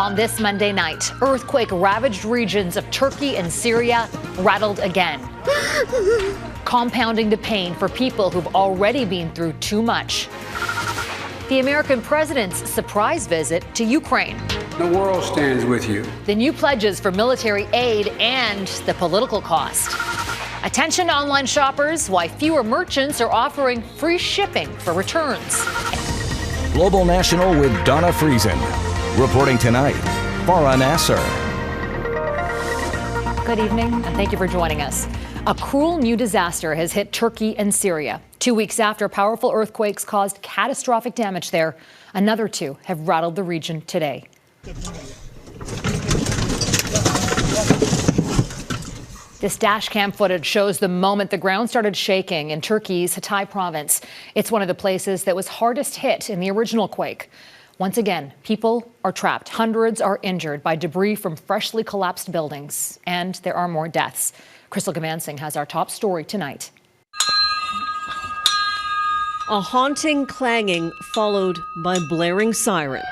On this Monday night, earthquake-ravaged regions of Turkey and Syria rattled again, compounding the pain for people who've already been through too much. The American president's surprise visit to Ukraine. The world stands with you. The new pledges for military aid and the political cost. Attention online shoppers, why fewer merchants are offering free shipping for returns. Global National with Donna Friesen. Reporting tonight, Farah Nasser. Good evening, and thank you for joining us. A cruel new disaster has hit Turkey and Syria. 2 weeks after powerful earthquakes caused catastrophic damage there, another two have rattled the region today. This dash cam footage shows the moment the ground started shaking in Turkey's Hatay province. It's one of the places that was hardest hit in the original quake. Once again, people are trapped. Hundreds are injured by debris from freshly collapsed buildings. And there are more deaths. Crystal Goomansingh has our top story tonight. A haunting clanging followed by blaring sirens.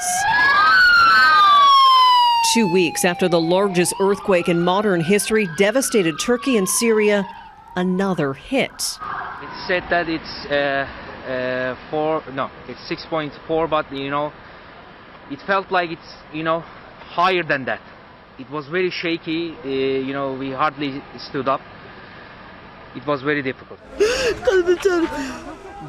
2 weeks after the largest earthquake in modern history devastated Turkey and Syria, another hit. It's said that it's 6.4, but it felt like it's higher than that. It was very shaky. We hardly stood up. It was very difficult.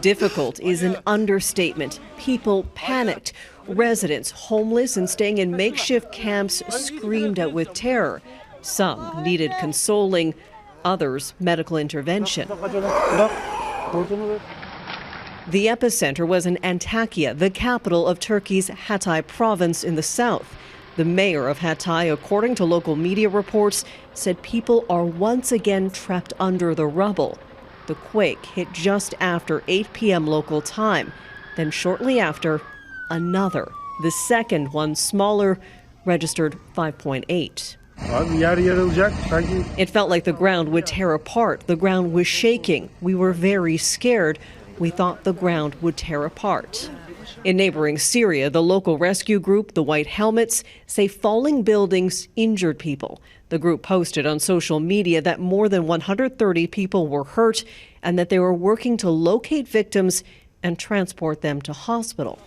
Difficult is an understatement. People panicked. Residents, homeless and staying in makeshift camps, screamed out with terror. Some needed consoling, others medical intervention. The epicenter was in Antakya, the capital of Turkey's Hatay province in the south. The mayor of Hatay, according to local media reports, said people are once again trapped under the rubble. The quake hit just after 8 p.m. local time. Then shortly after, another. The second one, smaller, registered 5.8. It felt like the ground would tear apart. The ground was shaking. We were very scared. We thought the ground would tear apart. In neighboring Syria, the local rescue group, the White Helmets, say falling buildings injured people. The group posted on social media that more than 130 people were hurt and that they were working to locate victims and transport them to hospital.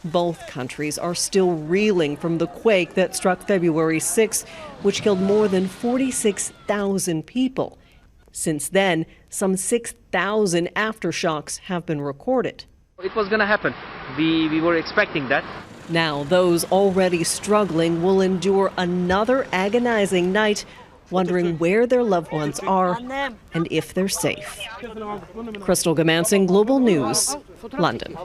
Both countries are still reeling from the quake that struck February 6, which killed more than 46,000 people. Since then, some 6,000 aftershocks have been recorded. It was going to happen. We were expecting that. Now those already struggling will endure another agonizing night, wondering where their loved ones are and if they're safe. Crystal Goomansingh, Global News, London.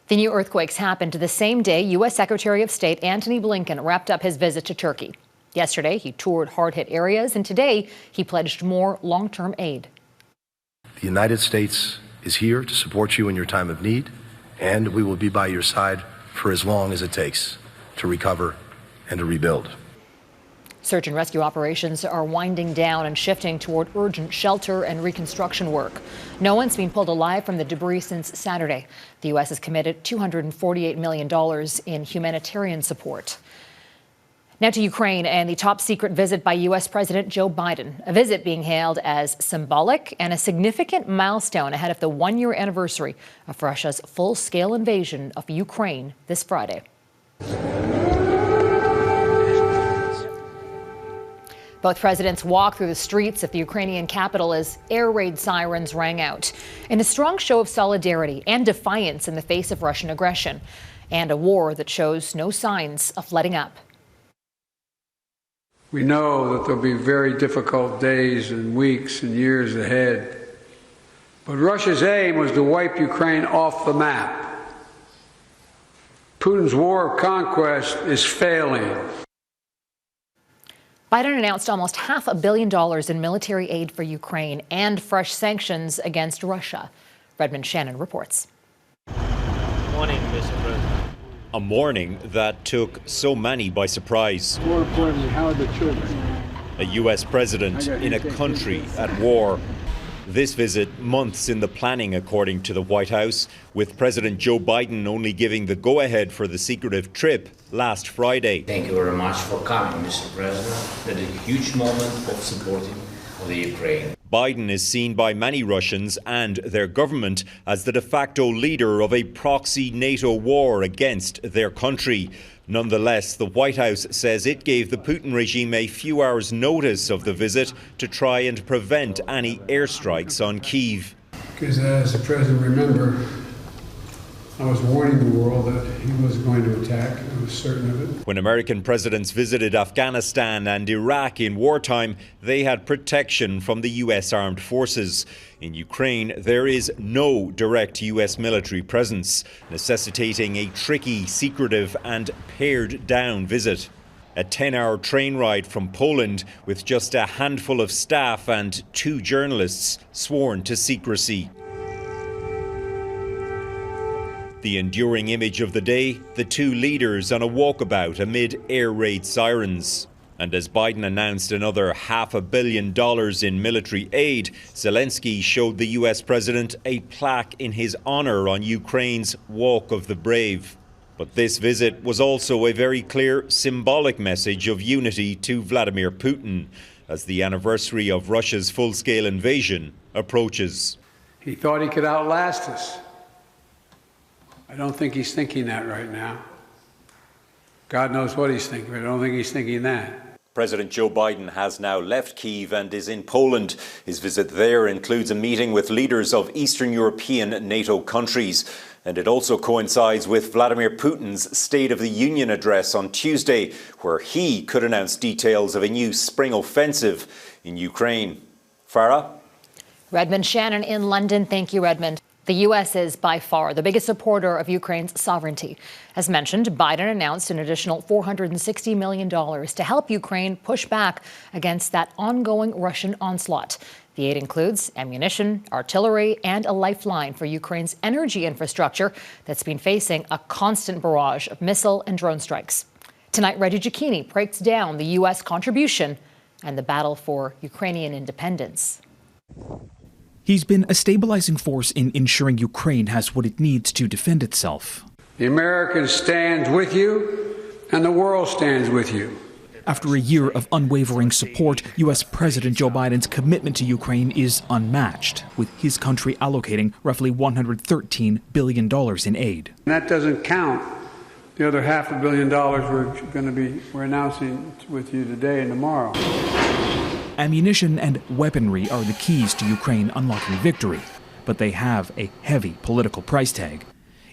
The new earthquakes happened the same day U.S. Secretary of State Antony Blinken wrapped up his visit to Turkey. Yesterday, he toured hard-hit areas, and today he pledged more long-term aid. The United States is here to support you in your time of need, and we will be by your side for as long as it takes to recover and to rebuild. Search and rescue operations are winding down and shifting toward urgent shelter and reconstruction work. No one's been pulled alive from the debris since Saturday. The U.S. has committed $248 million in humanitarian support. Now to Ukraine and the top-secret visit by U.S. President Joe Biden, a visit being hailed as symbolic and a significant milestone ahead of the one-year anniversary of Russia's full-scale invasion of Ukraine this Friday. Both presidents walked through the streets of the Ukrainian capital as air raid sirens rang out in a strong show of solidarity and defiance in the face of Russian aggression and a war that shows no signs of letting up. We know that there'll be very difficult days and weeks and years ahead. But Russia's aim was to wipe Ukraine off the map. Putin's war of conquest is failing. Biden announced almost $500 million in military aid for Ukraine and fresh sanctions against Russia. Redmond Shannon reports. Morning, Mr. President. A morning that took so many by surprise. More importantly, how are the children? A U.S. president in a country at war. This visit months in the planning, according to the White House, with President Joe Biden only giving the go-ahead for the secretive trip last Friday. Thank you very much for coming, Mr. President. That is a huge moment of supporting the Ukraine. Biden is seen by many Russians and their government as the de facto leader of a proxy NATO war against their country. Nonetheless, the White House says it gave the Putin regime a few hours' notice of the visit to try and prevent any airstrikes on Kyiv. Because as the president remember, I was warning the world that he was going to attack. I was certain of it. When American presidents visited Afghanistan and Iraq in wartime, they had protection from the U.S. armed forces. In Ukraine, there is no direct U.S. military presence, necessitating a tricky, secretive and pared-down visit. A 10-hour train ride from Poland with just a handful of staff and 2 journalists sworn to secrecy. The enduring image of the day, the 2 leaders on a walkabout amid air raid sirens. And as Biden announced another $500 million in military aid, Zelenskyy showed the US president a plaque in his honor on Ukraine's Walk of the Brave. But this visit was also a very clear symbolic message of unity to Vladimir Putin as the anniversary of Russia's full-scale invasion approaches. He thought he could outlast us. I don't think he's thinking that right now. God knows what he's thinking, but I don't think he's thinking that. President Joe Biden has now left Kyiv and is in Poland. His visit there includes a meeting with leaders of Eastern European NATO countries. And it also coincides with Vladimir Putin's State of the Union address on Tuesday, where he could announce details of a new spring offensive in Ukraine. Farah? Redmond Shannon in London. Thank you, Redmond. The U.S. is by far the biggest supporter of Ukraine's sovereignty. As mentioned, Biden announced an additional $460 million to help Ukraine push back against that ongoing Russian onslaught. The aid includes ammunition, artillery, and a lifeline for Ukraine's energy infrastructure that's been facing a constant barrage of missile and drone strikes. Tonight, Reggie Cecchini breaks down the U.S. contribution and the battle for Ukrainian independence. He's been a stabilizing force in ensuring Ukraine has what it needs to defend itself. The Americans stand with you, and the world stands with you. After a year of unwavering support, U.S. President Joe Biden's commitment to Ukraine is unmatched, with his country allocating roughly $113 billion in aid. And that doesn't count the other $500 million we're announcing with you today and tomorrow. Ammunition and weaponry are the keys to Ukraine unlocking victory, but they have a heavy political price tag.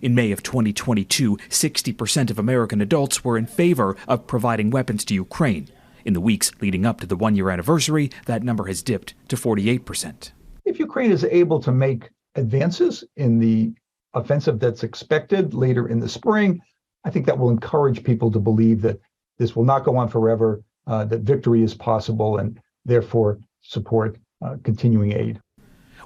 In May of 2022, 60% of American adults were in favor of providing weapons to Ukraine. In the weeks leading up to the one-year anniversary, that number has dipped to 48%. If Ukraine is able to make advances in the offensive that's expected later in the spring, I think that will encourage people to believe that this will not go on forever, that victory is possible, and therefore support continuing aid.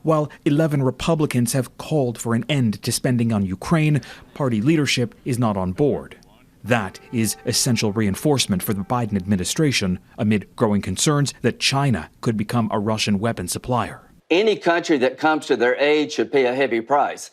While 11 Republicans have called for an end to spending on Ukraine, party leadership is not on board. That is essential reinforcement for the Biden administration amid growing concerns that China could become a Russian weapon supplier. Any country that comes to their aid should pay a heavy price.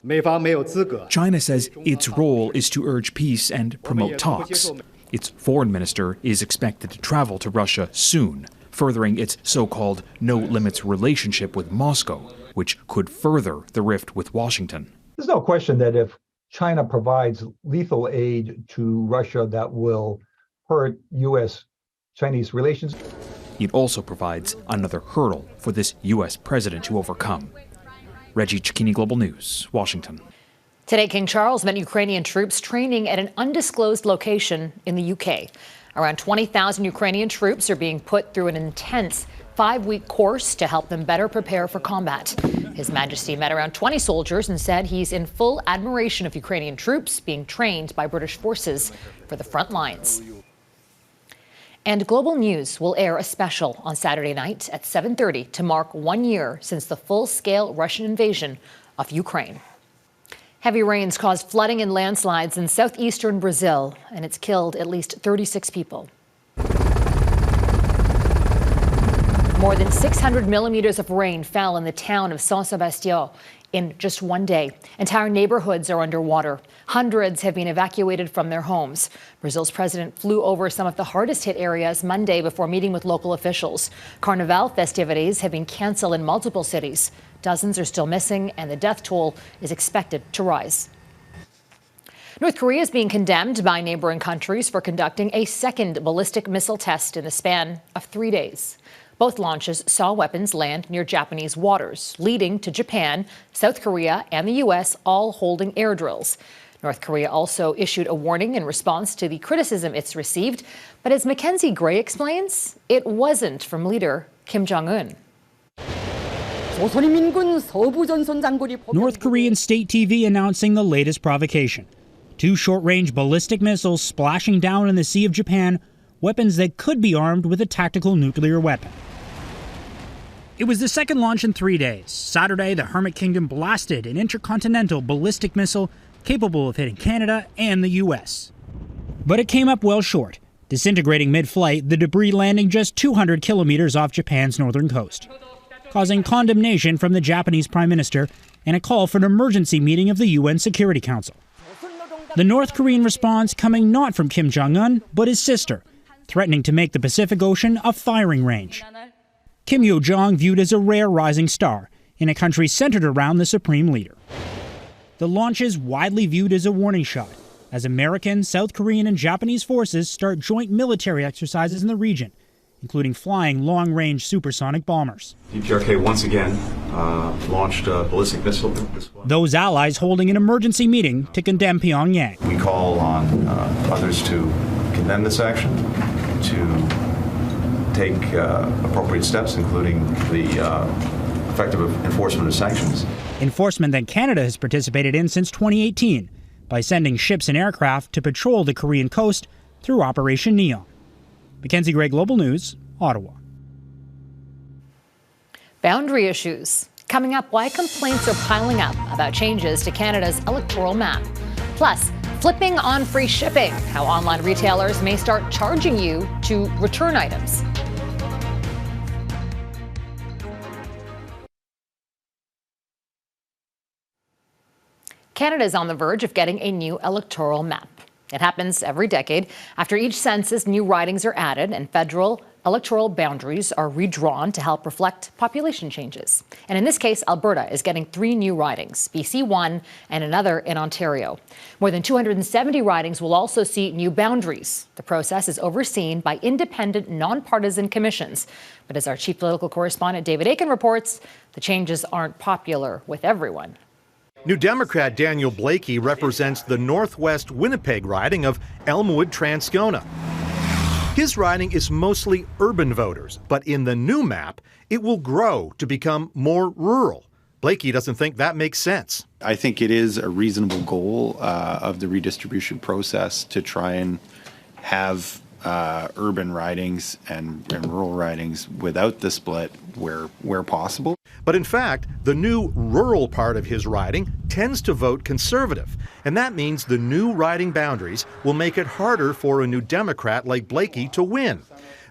China says its role is to urge peace and promote talks. Its foreign minister is expected to travel to Russia soon, furthering its so-called no-limits relationship with Moscow, which could further the rift with Washington. There's no question that if China provides lethal aid to Russia, that will hurt U.S.-Chinese relations. It also provides another hurdle for this U.S. president to overcome. Reggie Cecchini, Global News, Washington. Today, King Charles met Ukrainian troops training at an undisclosed location in the UK. Around 20,000 Ukrainian troops are being put through an intense 5-week course to help them better prepare for combat. His Majesty met around 20 soldiers and said he's in full admiration of Ukrainian troops being trained by British forces for the front lines. And Global News will air a special on Saturday night at 7:30 to mark 1 year since the full-scale Russian invasion of Ukraine. Heavy rains caused flooding and landslides in southeastern Brazil, and it's killed at least 36 people. More than 600 millimeters of rain fell in the town of Saint-Sébastien in just one day. Entire neighborhoods are underwater. Hundreds have been evacuated from their homes. Brazil's president flew over some of the hardest hit areas Monday before meeting with local officials. Carnival festivities have been canceled in multiple cities. Dozens are still missing, and the death toll is expected to rise. North Korea is being condemned by neighboring countries for conducting a second ballistic missile test in the span of 3 days. Both launches saw weapons land near Japanese waters, leading to Japan, South Korea, and the U.S. all holding air drills. North Korea also issued a warning in response to the criticism it's received. But as Mackenzie Gray explains, it wasn't from leader Kim Jong Un. North Korean state TV announcing the latest provocation. 2 short-range ballistic missiles splashing down in the Sea of Japan, weapons that could be armed with a tactical nuclear weapon. It was the second launch in 3 days. Saturday, the Hermit Kingdom blasted an intercontinental ballistic missile capable of hitting Canada and the U.S. But it came up well short, disintegrating mid-flight, the debris landing just 200 kilometers off Japan's northern coast, causing condemnation from the Japanese Prime Minister and a call for an emergency meeting of the UN Security Council. The North Korean response coming not from Kim Jong Un, but his sister, threatening to make the Pacific Ocean a firing range. Kim Yo Jong viewed as a rare rising star in a country centered around the supreme leader. The launch is widely viewed as a warning shot as American, South Korean, and Japanese forces start joint military exercises in the region, including flying long-range supersonic bombers. DPRK once again launched a ballistic missile. Those allies holding an emergency meeting to condemn Pyongyang. We call on others to condemn this action, to take appropriate steps, including the effective enforcement of sanctions. Enforcement that Canada has participated in since 2018 by sending ships and aircraft to patrol the Korean coast through Operation Neon. Mackenzie Gray, Global News, Ottawa. Boundary issues. Coming up, why complaints are piling up about changes to Canada's electoral map. Plus, flipping on free shipping, how online retailers may start charging you to return items. Canada is on the verge of getting a new electoral map. It happens every decade. After each census, new ridings are added and federal electoral boundaries are redrawn to help reflect population changes. And in this case, Alberta is getting 3 new ridings, BC 1 and another in Ontario. More than 270 ridings will also see new boundaries. The process is overseen by independent, nonpartisan commissions. But as our chief political correspondent David Aiken reports, the changes aren't popular with everyone. New Democrat Daniel Blakey represents the Northwest Winnipeg riding of Elmwood-Transcona. His riding is mostly urban voters, but in the new map, it will grow to become more rural. Blakey doesn't think that makes sense. I think it is a reasonable goal of the redistribution process to try and have urban ridings and rural ridings without the split where possible. But in fact, the new rural part of his riding tends to vote Conservative, and that means the new riding boundaries will make it harder for a New Democrat like Blakey to win.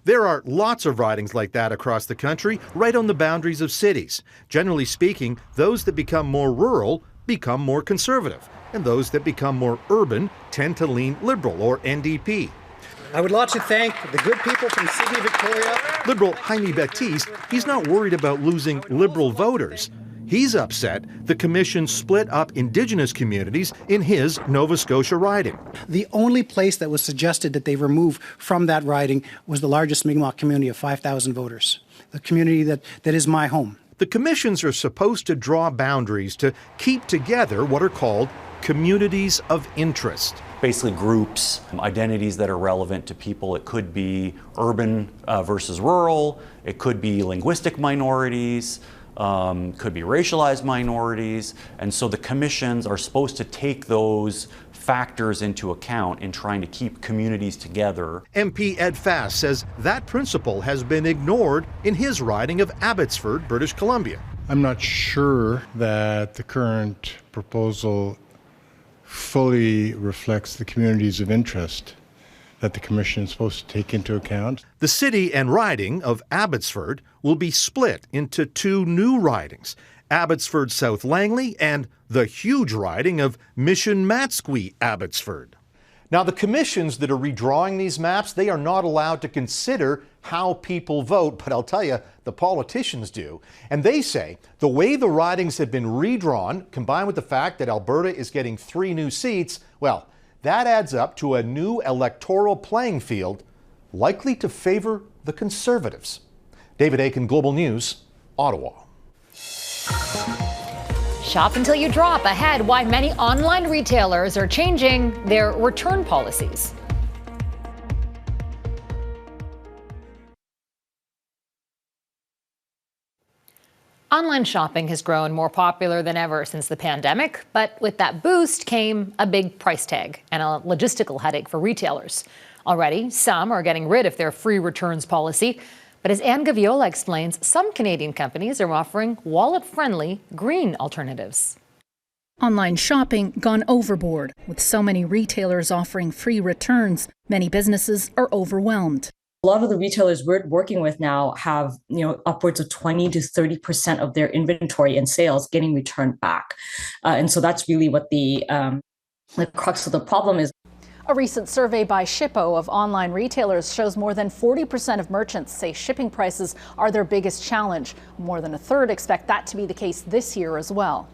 There are lots of ridings like that across the country, right on the boundaries of cities. Generally speaking, those that become more rural become more Conservative, and those that become more urban tend to lean Liberal or NDP. I would like to thank the good people from Sydney, Victoria. Liberal Jaime Baptiste, he's not worried about losing Liberal voters. He's upset the Commission split up Indigenous communities in his Nova Scotia riding. The only place that was suggested that they remove from that riding was the largest Mi'kmaq community of 5,000 voters, the community that is my home. The commissions are supposed to draw boundaries to keep together what are called communities of interest. Basically groups, identities that are relevant to people. It could be urban versus rural, it could be linguistic minorities, could be racialized minorities, and so the commissions are supposed to take those factors into account in trying to keep communities together. MP Ed Fass says that principle has been ignored in his riding of Abbotsford, British Columbia. I'm not sure that the current proposal fully reflects the communities of interest that the Commission is supposed to take into account. The city and riding of Abbotsford will be split into two new ridings, Abbotsford South Langley and the huge riding of Mission Matsqui Abbotsford. Now, the commissions that are redrawing these maps, they are not allowed to consider how people vote, but I'll tell you, the politicians do. And they say the way the ridings have been redrawn, combined with the fact that Alberta is getting 3 new seats, well, that adds up to a new electoral playing field likely to favor the Conservatives. David Aiken, Global News, Ottawa. Shop until you drop. Ahead, why many online retailers are changing their return policies. Online shopping has grown more popular than ever since the pandemic, but with that boost came a big price tag and a logistical headache for retailers. Already, some are getting rid of their free returns policy. But as Anne Gaviola explains, some Canadian companies are offering wallet-friendly green alternatives. Online shopping gone overboard. With so many retailers offering free returns, many businesses are overwhelmed. A lot of the retailers we're working with now have, upwards of 20 to 30% of their inventory and sales getting returned back. And so that's really what the crux of the problem is. A recent survey by Shippo of online retailers shows more than 40% of merchants say shipping prices are their biggest challenge. More than a third expect that to be the case this year as well.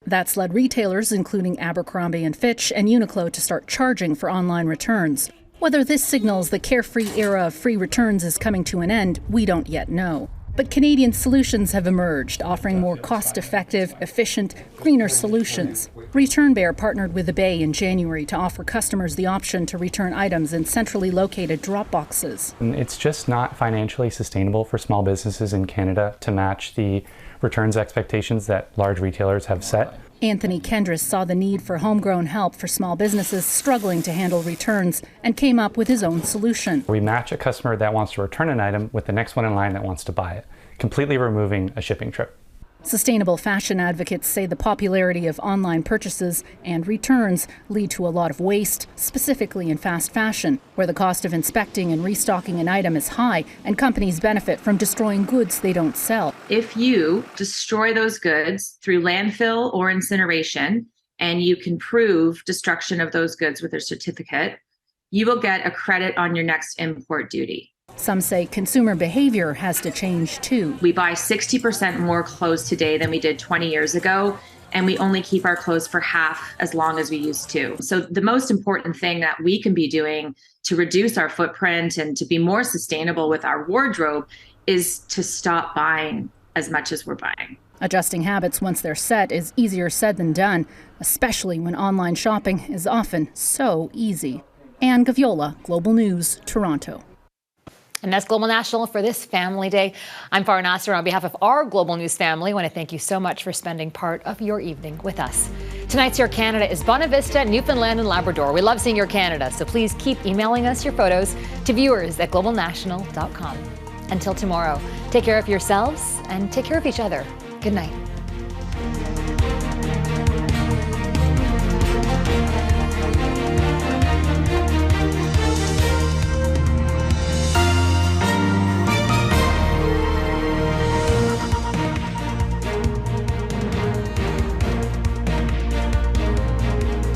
That's led retailers, including Abercrombie & Fitch and Uniqlo, to start charging for online returns. Whether this signals the carefree era of free returns is coming to an end, we don't yet know. But Canadian solutions have emerged, offering more cost-effective, efficient, greener solutions. Return Bear partnered with the Bay in January to offer customers the option to return items in centrally located drop boxes. It's just not financially sustainable for small businesses in Canada to match the returns expectations that large retailers have set. Anthony Kendris saw the need for homegrown help for small businesses struggling to handle returns and came up with his own solution. We match a customer that wants to return an item with the next one in line that wants to buy it, completely removing a shipping trip. Sustainable fashion advocates say the popularity of online purchases and returns lead to a lot of waste, specifically in fast fashion, where the cost of inspecting and restocking an item is high and companies benefit from destroying goods they don't sell. If you destroy those goods through landfill or incineration, and you can prove destruction of those goods with a certificate, you will get a credit on your next import duty. Some say consumer behavior has to change too. We buy 60% more clothes today than we did 20 years ago, and we only keep our clothes for half as long as we used to. So the most important thing that we can be doing to reduce our footprint and to be more sustainable with our wardrobe is to stop buying as much as we're buying. Adjusting habits once they're set is easier said than done, especially when online shopping is often so easy. Anne Gaviola, Global News, Toronto. And that's Global National for this Family Day. I'm Farah Nasser. On behalf of our Global News family, I want to thank you so much for spending part of your evening with us. Tonight's Your Canada is Bonavista, Newfoundland and Labrador. We love seeing your Canada, so please keep emailing us your photos to viewers@globalnational.com. Until tomorrow, take care of yourselves and take care of each other. Good night.